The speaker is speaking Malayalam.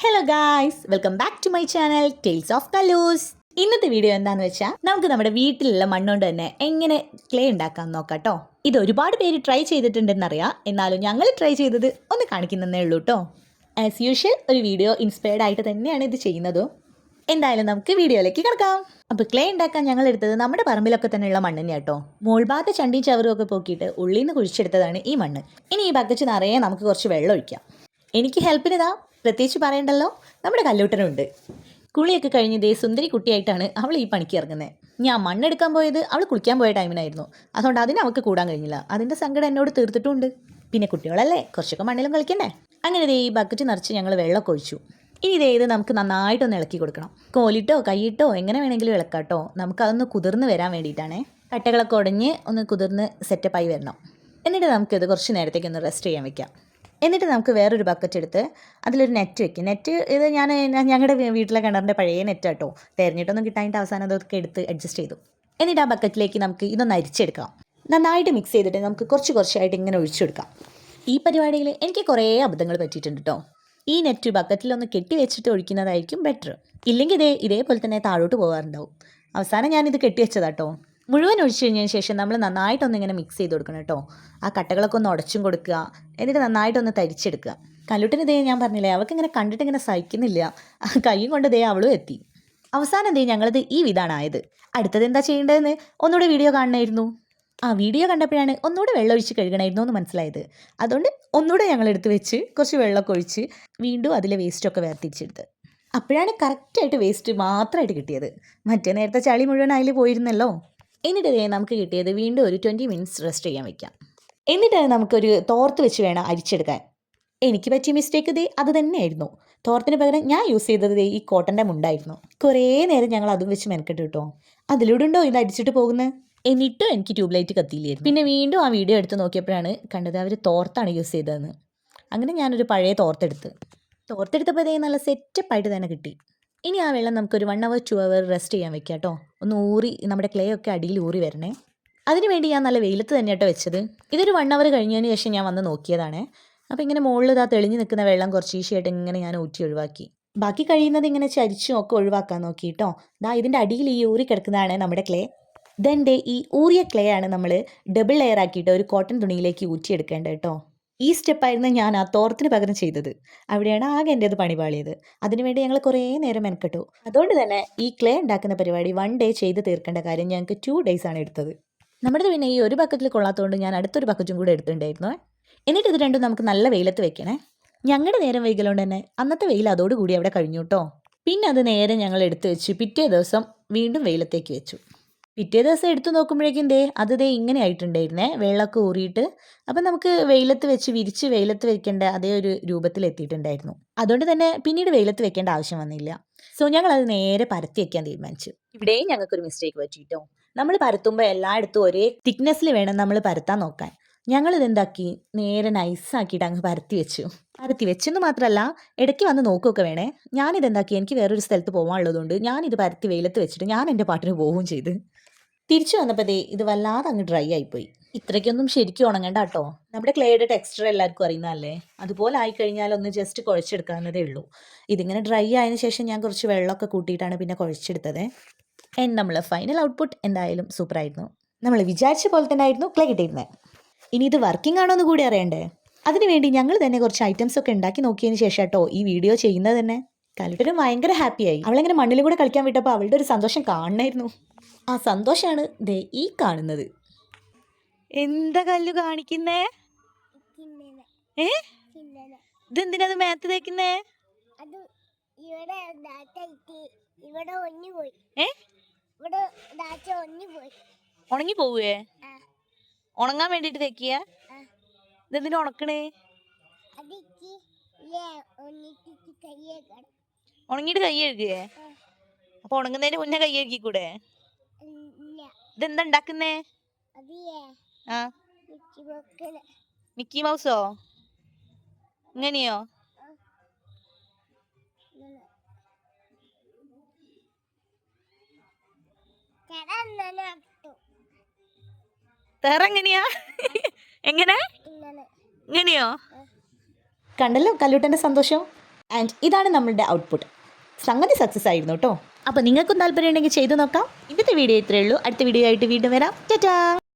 Hello guys, welcome back to my channel tales of Kallus. ഇന്നത്തെ വീഡിയോ എന്താണെന്ന് വെച്ചാൽ നമുക്ക് നമ്മുടെ വീട്ടിലുള്ള മണ്ണുകൊണ്ട് തന്നെ എങ്ങനെ ക്ലേ ഉണ്ടാക്കാൻ നോക്കാം കേട്ടോ. ഇത് ഒരുപാട് പേര് ട്രൈ ചെയ്തിട്ടുണ്ടെന്നറിയാം, എന്നാലും ഞങ്ങൾ ട്രൈ ചെയ്തത് ഒന്ന് കാണിക്കുന്നതേ ഉള്ളൂ കേട്ടോ. ആസ് യൂഷ്വൽ ഒരു വീഡിയോ ഇൻസ്പയർഡ് ആയിട്ട് തന്നെയാണ് ഇത് ചെയ്യുന്നതും. എന്തായാലും നമുക്ക് വീഡിയോയിലേക്ക് കിടക്കാം. അപ്പോൾ ക്ലേ ഉണ്ടാക്കാൻ ഞങ്ങൾ എടുത്തത് നമ്മുടെ പറമ്പിലൊക്കെ തന്നെയുള്ള മണ്ണ് തന്നെയാണ് കേട്ടോ. മോൾഭാഗത്ത് ചണ്ടിയും ചവറും ഒക്കെ പോക്കിയിട്ട് ഉള്ളിൽ നിന്ന് കുഴിച്ചെടുത്തതാണ് ഈ മണ്ണ്. ഇനി ഈ ബക്കറ്റ് നിറയെ നമുക്ക് കുറച്ച് വെള്ളം ഒഴിക്കാം. എനിക്ക് ഹെൽപ്പിനിതാ പ്രത്യേകിച്ച് പറയണ്ടല്ലോ, നമ്മുടെ കല്ലൂട്ടനുണ്ട്. കുളിയൊക്കെ കഴിഞ്ഞ് ഇതേ സുന്ദരി കുട്ടിയായിട്ടാണ് അവൾ ഈ പണിക്ക് ഇറങ്ങുന്നത്. ഞാൻ മണ്ണെടുക്കാൻ പോയത് അവൾ കുളിക്കാൻ പോയ ടൈമിനായിരുന്നു. അതുകൊണ്ട് അതിന് അവൾക്ക് കൂടാൻ കഴിഞ്ഞില്ല. അതിൻ്റെ സങ്കടം എന്നോട് തീർത്തിട്ടുണ്ട്. പിന്നെ കുട്ടികളല്ലേ, കുറച്ചൊക്കെ മണ്ണിലും കളിക്കണ്ടേ. അങ്ങനെ ഇതേ ഈ ബക്കറ്റ് നിറച്ച് ഞങ്ങൾ വെള്ളമൊക്കെ ഒഴിച്ചു. ഇനി ഇത് നമുക്ക് നന്നായിട്ടൊന്ന് ഇളക്കി കൊടുക്കണം. കോലിട്ടോ കൈയിട്ടോ എങ്ങനെ വേണമെങ്കിലും ഇളക്കാട്ടോ. നമുക്കതൊന്ന് കുതിർന്ന് വരാൻ വേണ്ടിയിട്ടാണേ. കട്ടകളൊക്കെ ഉടഞ്ഞ് ഒന്ന് കുതിർന്ന് സെറ്റപ്പായി വരണം. എന്നിട്ട് നമുക്കിത് കുറച്ച് നേരത്തേക്ക് ഒന്ന് റെസ്റ്റ് ചെയ്യാൻ വെക്കാം. എന്നിട്ട് നമുക്ക് വേറൊരു ബക്കറ്റ് എടുത്ത് അതിലൊരു നെറ്റ് വെക്കും. നെറ്റ് ഇത് ഞങ്ങളുടെ വീട്ടിലെ കിണറിൻ്റെ പഴയ നെറ്റ് കേട്ടോ. തിരഞ്ഞിട്ടൊന്നും കിട്ടാനായിട്ട് അവസാനം അതൊക്കെ എടുത്ത് അഡ്ജസ്റ്റ് ചെയ്തു. എന്നിട്ട് ആ ബക്കറ്റിലേക്ക് നമുക്ക് ഇതൊന്ന് അരിച്ചെടുക്കാം. നന്നായിട്ട് മിക്സ് ചെയ്തിട്ട് നമുക്ക് കുറച്ചായിട്ട് ഇങ്ങനെ ഒഴിച്ചെടുക്കാം. ഈ പരിപാടിയിൽ എനിക്ക് കുറേ അബദ്ധങ്ങൾ പറ്റിയിട്ടുണ്ട് കേട്ടോ. ഈ നെറ്റ് ബക്കറ്റിലൊന്ന് കെട്ടി വെച്ചിട്ട് ഒഴിക്കുന്നതായിരിക്കും ബെറ്റർ. ഇല്ലെങ്കിൽ ഇതേപോലെ തന്നെ താഴോട്ട് പോകാറുണ്ടാവും. അവസാനം ഞാനിത് കെട്ടി വെച്ചതാട്ടോ. മുഴുവൻ ഒഴിച്ചു കഴിഞ്ഞതിന് ശേഷം നമ്മൾ നന്നായിട്ടൊന്ന് ഇങ്ങനെ മിക്സ് ചെയ്ത് കൊടുക്കണം കേട്ടോ. ആ കട്ടകളൊക്കെ ഒന്ന് ഉടച്ചും കൊടുക്കുക. എന്നിട്ട് നന്നായിട്ടൊന്ന് തരിച്ചെടുക്കുക. കല്ലൂട്ടിന് ഞാൻ പറഞ്ഞില്ലേ, അവൾക്ക് ഇങ്ങനെ കണ്ടിട്ട് ഇങ്ങനെ സഹിക്കുന്നില്ല. കൈയും കൊണ്ട് അവളും എത്തി. അവസാനം ഞങ്ങളത് ഈ വിധാനായത്. അടുത്തത് എന്താ ചെയ്യേണ്ടതെന്ന് ഒന്നുകൂടെ വീഡിയോ കാണണമായിരുന്നു. ആ വീഡിയോ കണ്ടപ്പോഴാണ് ഒന്നുകൂടെ വെള്ളം ഒഴിച്ച് കഴുകണമായിരുന്നു എന്ന് മനസ്സിലായത്. അതുകൊണ്ട് ഒന്നുകൂടെ ഞങ്ങൾ എടുത്ത് വെച്ച് കുറച്ച് വെള്ളമൊക്കെ ഒഴിച്ച് വീണ്ടും അതിലെ വേസ്റ്റൊക്കെ വേർതിരിച്ചെടുത്ത്. അപ്പോഴാണ് കറക്റ്റായിട്ട് വേസ്റ്റ് മാത്രമായിട്ട് കിട്ടിയത്. മറ്റേ നേരത്തെ ചളി മുഴുവൻ അതിൽ പോയിരുന്നല്ലോ. എന്നിട്ട് നമുക്ക് കിട്ടിയത് വീണ്ടും ഒരു 20 മിനിറ്റ്സ് റെസ്റ്റ് ചെയ്യാൻ വെക്കാം. എന്നിട്ട് നമുക്കൊരു തോർത്ത് വെച്ച് വേണം അരിച്ചെടുക്കാൻ. എനിക്ക് പറ്റിയ മിസ്റ്റേക്ക് അത് തന്നെയായിരുന്നു. തോർത്തിന് പകരം ഞാൻ യൂസ് ചെയ്തത് ഈ കോട്ടൻ്റെ മുണ്ടായിരുന്നു. കുറേ നേരം ഞങ്ങൾ അതും വെച്ച് മെനക്കെട്ട് കിട്ടോ. അതിലൂടെ ഉണ്ടോ ഇത് അടിച്ചിട്ട് പോകുന്നത്. എന്നിട്ടും എനിക്ക് ട്യൂബ് ലൈറ്റ് കത്തിയില്ലായിരുന്നു. പിന്നെ വീണ്ടും ആ വീഡിയോ എടുത്ത് നോക്കിയപ്പോഴാണ് കണ്ടത് അവർ തോർത്താണ് യൂസ് ചെയ്തതെന്ന്. അങ്ങനെ ഞാനൊരു പഴയ തോർത്തെടുത്തപ്പോൾ നല്ല സെറ്റപ്പായിട്ട് തന്നെ കിട്ടി. ഇനി ആ വെള്ളം നമുക്കൊരു 1 hour 2 hour റെസ്റ്റ് ചെയ്യാൻ വെക്കാം കേട്ടോ. ഒന്ന് ഊറി നമ്മുടെ ക്ലേ ഒക്കെ അടിയിൽ ഊറി വരണേ. അതിനുവേണ്ടി ഞാൻ നല്ല വെയിലത്ത് തന്നെ കേട്ടോ വെച്ചത്. ഇതൊരു 1 hour കഴിഞ്ഞതിന് ശേഷം ഞാൻ വന്ന് നോക്കിയതാണ്. അപ്പോൾ ഇങ്ങനെ മുകളിൽ തെളിഞ്ഞ് നിൽക്കുന്ന വെള്ളം കുറച്ച് ഈസിയായിട്ട് ഇങ്ങനെ ഞാൻ ഊറ്റി ഒഴിവാക്കി. ബാക്കി കഴിയുന്നത് ഇങ്ങനെ ചരിച്ചും ഒക്കെ ഒഴിവാക്കാൻ നോക്കി കേട്ടോ. ഇതിൻ്റെ അടിയിൽ ഈ ഊറി കിടക്കുന്നതാണ് നമ്മുടെ ക്ലേ. ഈ ഊറിയ ക്ലേ ആണ് നമ്മൾ ഡബിൾ ലെയർ ആക്കിയിട്ട് ഒരു കോട്ടൺ തുണിയിലേക്ക് ഊറ്റിയെടുക്കേണ്ടത് കേട്ടോ. ഈ സ്റ്റെപ്പായിരുന്നു ഞാൻ ആ തോർത്തിന് പകരം ചെയ്തത്. അവിടെയാണ് ആകെ എൻ്റെ പണിപാളിയത്. അതിനുവേണ്ടി ഞങ്ങൾ കുറേ നേരം മെനക്കെട്ടു. അതുകൊണ്ട് തന്നെ ഈ ക്ലേ ഉണ്ടാക്കുന്ന പരിപാടി 1 day ചെയ്ത് തീർക്കേണ്ട കാര്യം ഞങ്ങൾക്ക് 2 days ആണ് എടുത്തത്. നമ്മുടെ പിന്നെ ഈ ഒരു ബക്കറ്റിൽ കൊള്ളാത്തതുകൊണ്ട് ഞാൻ അടുത്തൊരു ബക്കറ്റും കൂടെ എടുത്തിട്ടുണ്ടായിരുന്നു. എന്നിട്ട് ഇത് രണ്ടും നമുക്ക് നല്ല വെയിലത്ത് വെക്കണേ. ഞങ്ങളുടെ നേരം വൈകലുകൊണ്ട് തന്നെ അന്നത്തെ വെയിൽ അതോടുകൂടി അവിടെ കഴിഞ്ഞു കേട്ടോ. പിന്നെ അത് നേരെ ഞങ്ങൾ എടുത്ത് വെച്ച് പിറ്റേ ദിവസം വീണ്ടും വെയിലത്തേക്ക് വെച്ചു. പിറ്റേ ദിവസം എടുത്തു നോക്കുമ്പോഴേക്കും ഇങ്ങനെ ആയിട്ടുണ്ടായിരുന്നേ, വെള്ളമൊക്കെ ഊറിയിട്ട്. അപ്പം നമുക്ക് വെയിലത്ത് വെച്ച് വിരിച്ച് വെയിലത്ത് വെക്കേണ്ട അതേ ഒരു രൂപത്തിൽ എത്തിയിട്ടുണ്ടായിരുന്നു. അതുകൊണ്ട് തന്നെ പിന്നീട് വെയിലത്ത് വെക്കേണ്ട ആവശ്യം വന്നില്ല. സോ ഞങ്ങളത് നേരെ പരത്തി വെക്കാൻ തീരുമാനിച്ചു. ഇവിടെയും ഞങ്ങൾക്കൊരു മിസ്റ്റേക്ക് പറ്റിയിട്ടോ. നമ്മൾ പരത്തുമ്പോൾ എല്ലായിടത്തും ഒരേ തിക്നെസ്സിൽ വേണം നമ്മൾ പരത്താൻ നോക്കാൻ. ഞങ്ങളിതെന്താക്കി, നേരെ നൈസാക്കിയിട്ട് അങ്ങ് പരത്തി വെച്ചെന്ന് മാത്രമല്ല, ഇടയ്ക്ക് വന്ന് നോക്കുകയൊക്കെ വേണേ. ഞാനിതെന്താക്കി, എനിക്ക് വേറൊരു സ്ഥലത്ത് പോകാനുള്ളതുകൊണ്ട് ഞാനിത് പരത്തി വെയിലത്ത് വെച്ചിട്ട് ഞാൻ എൻ്റെ പാട്ടിന് പോവുകയും ചെയ്ത്. തിരിച്ചു വന്നപ്പോൾ ഇത് വല്ലാതെ അങ്ങ് ഡ്രൈ ആയിപ്പോയി. ഇത്രയ്ക്കൊന്നും ശരിക്കും ഉണങ്ങണ്ട കേട്ടോ. നമ്മുടെ ക്ലേയുടെ ടെക്സ്ചർ എല്ലാവർക്കും അറിയുന്നതല്ലേ. അതുപോലെ ആയിക്കഴിഞ്ഞാൽ ഒന്ന് ജസ്റ്റ് കുഴച്ചെടുക്കാവുന്നതേ ഉള്ളൂ. ഇതിങ്ങനെ ഡ്രൈ ആയതിനു ശേഷം ഞാൻ കുറച്ച് വെള്ളമൊക്കെ കൂട്ടിയിട്ടാണ് പിന്നെ കുഴച്ചെടുത്തത്. നമ്മളെ ഫൈനൽ ഔട്ട്പുട്ട് എന്തായാലും സൂപ്പറായിരുന്നു. നമ്മൾ വിചാരിച്ച പോലെ തന്നെ ആയിരുന്നു ക്ലേ കിട്ടിയിരുന്നത്. ഇനി ഇത് വർക്കിംഗ് ആണോ എന്ന് കൂടി അറിയണ്ടേ. അതിനുവേണ്ടി ഞങ്ങൾ തന്നെ കുറച്ച് ഐറ്റംസ് ഒക്കെ ഉണ്ടാക്കി നോക്കിയതിന് ശേഷം കേട്ടോ ഈ വീഡിയോ ചെയ്യുന്നത് തന്നെ. കല്ലൂട്ടനും ഭയങ്കര ഹാപ്പിയായി. അവളിങ്ങനെ മണ്ണിലും കൂടെ കളിക്കാൻ വിട്ടപ്പോൾ അവളുടെ ഒരു സന്തോഷം കാണണമായിരുന്നു. ആ സന്തോഷമാണ് ഈ കാണുന്നത്. എന്താ കല്ലു കാണിക്കുന്നേ? ഇതെന്തിനത് മേത്ത് തേക്കുന്നേ? ഉണങ്ങി പോവേ? ഉണങ്ങാൻ വേണ്ടിട്ട് തേക്കിയ? ഇതെന്തിനാ ഉണക്കണേ? ഉണങ്ങിട്ട് കൈ കഴുകിയേ? അപ്പൊ ഉണങ്ങുന്നതിന് മുന്നേ കൈ കഴുകിക്കൂടെ? ഇതെന്താ ഉണ്ടാക്കുന്നേ? മിക്കി മൗസോ? ഇങ്ങനെയോ? എങ്ങനെയാ? എങ്ങനെ? ഇങ്ങനെയോ? കണ്ടല്ലോ കല്ലൂട്ടന്റെ സന്തോഷം. ആൻഡ് ഇതാണ് നമ്മളുടെ ഔട്ട്പുട്ട്. സംഗതി സക്സസ് ആയിരുന്നു കേട്ടോ. അപ്പോൾ നിങ്ങൾക്കും താല്പര്യം ഉണ്ടെങ്കിൽ ചെയ്തു നോക്കാം. ഇന്നത്തെ വീഡിയോ ഇത്രയേ ഉള്ളൂ. അടുത്ത വീഡിയോ ആയിട്ട് വീണ്ടും വരാം. ടാറ്റാ.